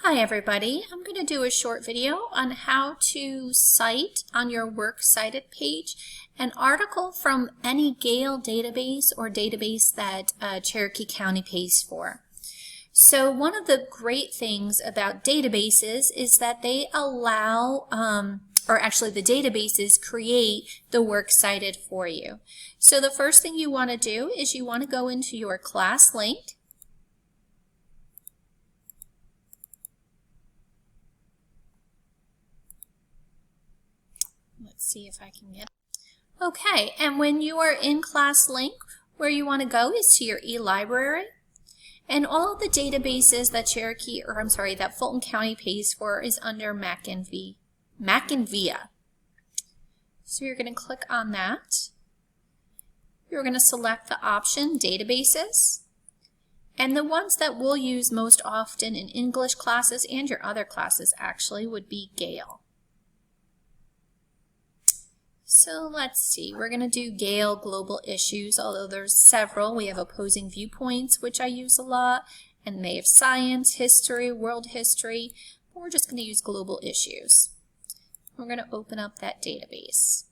Hi everybody, I'm going to do a short video on how to cite on your Works Cited page an article from any Gale database or database that Cherokee County pays for. So one of the great things about databases is that they allow, or actually the databases create the Works Cited for you. So the first thing you want to do is you want to go into your class link. Let's see if I can get it. Okay, and when you are in class link, where you want to go is to your eLibrary. And all of the databases that that Fulton County pays for is under Mac and VIA. So you're going to click on that. You're going to select the option Databases. And the ones that we'll use most often in English classes and your other classes actually would be Gale. So let's see, we're going to do Gale Global Issues, although there's several. We have Opposing Viewpoints, which I use a lot, and they have Science, History, World History, but we're just going to use Global Issues. We're going to open up that database.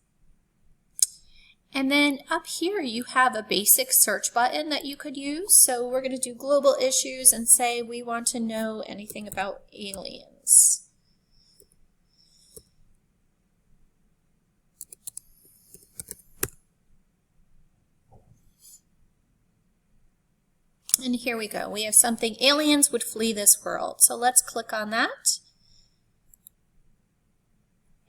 And then up here you have a basic search button that you could use. So we're going to do Global Issues and say we want to know anything about aliens. And here we go. We have something, aliens would flee this world. So let's click on that.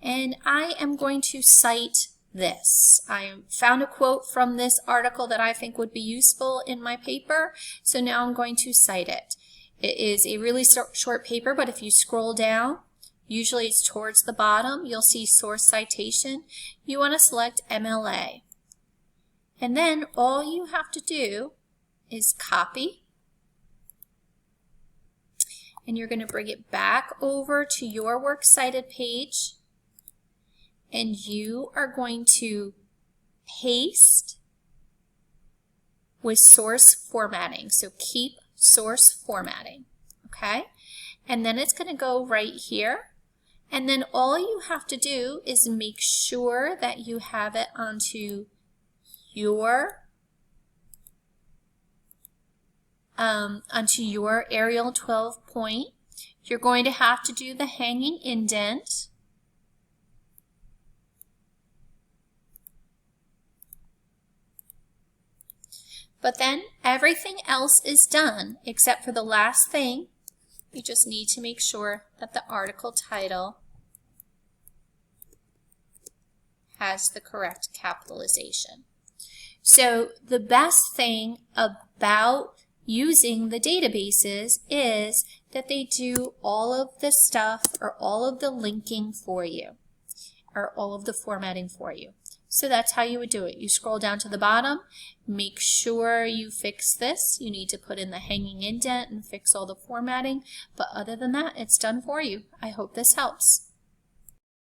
And I am going to cite this. I found a quote from this article that I think would be useful in my paper. So now I'm going to cite it. It is a really short paper, but if you scroll down, usually it's towards the bottom, you'll see source citation. You want to select MLA. And then all you have to do is copy, and you're going to bring it back over to your Works Cited page, and you are going to paste with source formatting. So keep source formatting, okay? And then it's going to go right here, and then all you have to do is make sure that you have it onto your Arial 12 point. You're going to have to do the hanging indent. But then everything else is done except for the last thing. You just need to make sure that the article title has the correct capitalization. So the best thing about using the databases is that they do all of the stuff or all of the linking for you or all of the formatting for you. So that's how you would do it. You scroll down to the bottom, make sure you fix this. You need to put in the hanging indent and fix all the formatting, but other than that, it's done for you. I hope this helps.